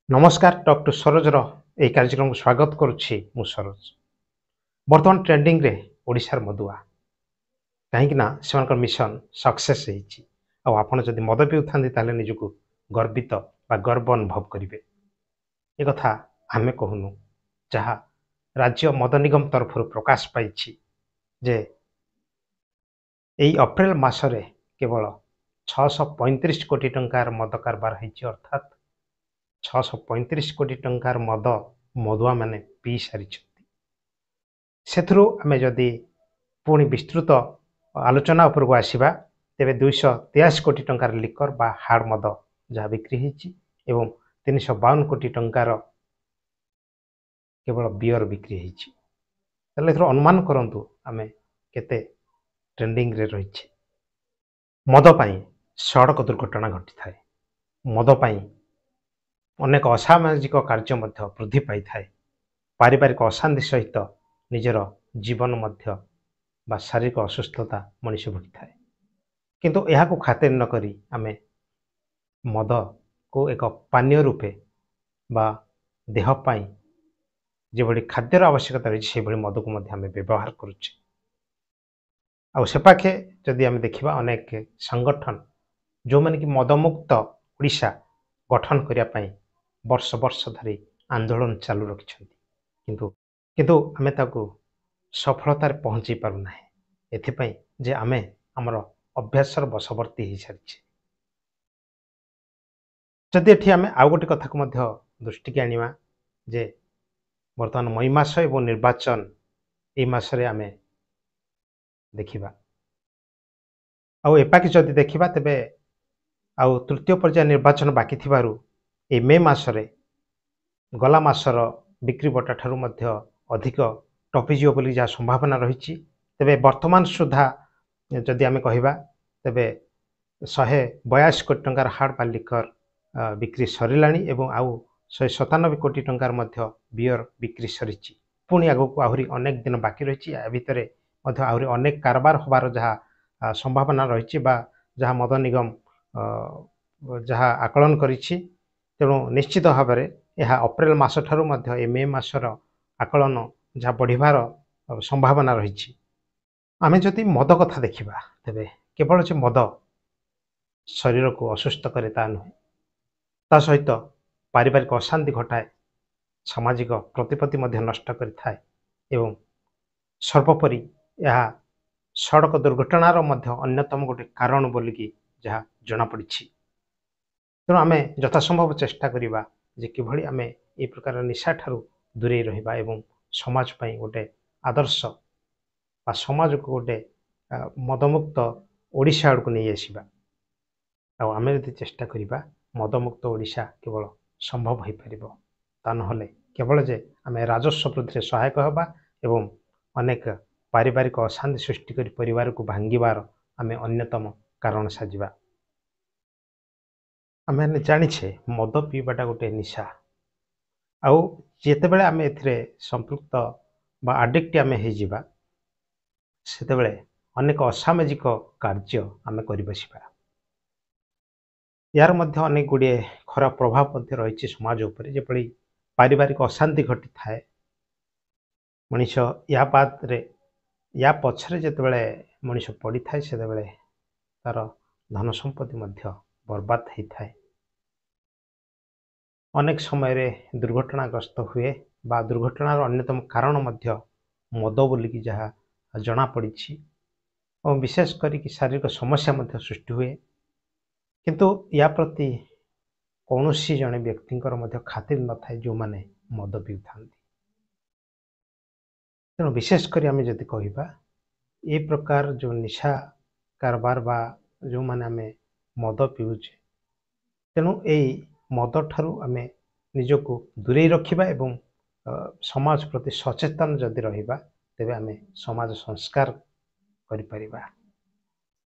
नमस्कार डॉक्टर सरोजर यह कार्यक्रम को स्वागत करुच्ची मु सरोज। बर्तमान ट्रेंडिंग रे ओडिशार मदुआ कहीं मिशन सक्सेस आपड़ जदि मद पिउथांती ताले निजको गर्वित बा गर्व अनुभव करेंगे। एक कथा आमे कहूनु जहाँ राज्य मद निगम तरफ प्रकाश पाई जे यही अप्रैल मासरे केवल 635 कोटी टंकार मद कारबार होती अर्थात 635 कोटी टंकार मद मदुआ माने पी सारी आमे जदि पुणी विस्तृत आलोचना उपरको आसिबा तेबे 283 कोटी टंकार लिकर बा हार्ड मद जहाँ बिक्री होती एवं 352 कोटी टंकार केवल बियर बिक्री होती। अनुमान करंतु आमे केते ट्रेंडिंग रे रही मद पाई सड़क दुर्घटना घटी थाए। मद पाई अनेक असामाजिक कार्य मध्य वृद्धि पाई थाए। पारिवारिक अशांति सहित निजर जीवन मध्य बा शारीरिक असुस्थता मनुष्य भोगी थाए। किंतु यह खातिर न करी आमे मद को एक पानीय रूपे बा देह पाई जो खाद्यर आवश्यकता रही से मद को मध्य आमे व्यवहार करुचे। आ सेपाखे जदि आमे देखिबा अनेक संगठन जो माने कि मदमुक्त ओडिशा गठन करिया पाई वर्ष वर्ष धरी आंदोलन चालू रखिछन्ति किंतु किंतु आमे ताकू सफलतार पहुंची पारु नाही एथिपाई जे आमे हमर अभ्यासर बशवर्ती हो सारी। जदि एठी आमे आउ गोटे कथा को मध्य दृष्टि के आनिवा जे वर्तमान मई मास एवं निर्वाचन ए मासरे आमे देखिबा आउ एपाकी जदि देखिबा तेबे आउ तृतीय पर्याय निर्वाचन बाकी थिबारु ए मे मासरे गला मासर बिक्री बटा ठारू मध्य अधिक टपिजियो बोली जहाँ संभावना रही। तेबे वर्तमान सुधा जदि आमे कहिबा तेबे 182 कोटी टंकार हार्ड बा लिकर बिक्री सरिलाणी एवं आउ 197 कोटी टंकार मध्य बियर बिक्री सरिची। पुणी आगो को आहुरी अनेक दिन बाकी रही या भितरे मध्य आहुरी अनेक कारबार होबार जहाँ संभावना रही बा जहाँ मद निगम जहाँ आकलन करिछि। तेणु निश्चित भाव में यह अप्रैल मास ठारू मध्य ए मे मासर आकलन जहाँ बढ़िबार संभावना रही। आमे जदि मद कथा देखिबा तेबे केवल जे मद शरीर को असुस्थ करे ता नुहे ता सहित पारिवारिक अशांति घटाए सामाजिक प्रतिपत्ति मध्य नष्ट करिथाए एवं सर्वोपरि यह सड़क दुर्घटनार मध्य अन्यतम गोटे कारण बोलिकी जहाँ जना पड़िछि। तेणु आमे यथासंभव चेष्टा करिबा जे किभଳି आमे ए प्रकार निशा ठारू दूरे रहिबा एवं समाज पई गोटे आदर्श बा समाज को गोटे मदमुक्त ओडिशा को नहीं आसीबा। आ आमे यदि चेष्टा करिबा मदमुक्त ओडिशा केवल संभव हो पारिबो ता नहले केवल जे आमे राजस्व वृद्धि सहायक होबा एवं अनेक पारिवारिक अशांति सृष्टि करी परिवार को भांगिबार आमे अन्यतम कारण साजिबा। आमे जानिछे मद पीबाटा गोटे निशा आउ जेते बेले आमे एथिरे संपृक्त बा आडिक्ट आमे हे जिबा सेते बेले अनेक असामाजिक कार्य आमे करि बसिबा। यार मध्य अनेक गुड़े खराब प्रभाव मध्य रही समाज उपरे जेपरि पारिवारिक अशांति घटी थाए। मनीष या बाद रे या पछरे जेते बेले मनीष पड़ी थाए सेते बेले तार धन संपत्ति मध्य बर्बाद होई थाए। अनेक समय रे दुर्घटनाग्रस्त हुए बा दुर्घटनार अन्यतम कारण मध्य मद बोलिकी जहाँ जना पड़ी और विशेष करी शारीरिक समस्या मध्य सृष्टि हुए किंतु या प्रति कौनसी जने व्यक्तिंकर मध्य खातिर न थाए जो माने मद पिउथांती। तेणु विशेष करी आमे जदि कहिबा ए प्रकार जो निशा कारबार बा जो माने आमे मद पिउचे तेणु ए मद ठारू आमे निजको दूरे रखिबा एवं समाज प्रति सचेतन जदि रहिबा तेबे आमे समाज संस्कार करि परिबा।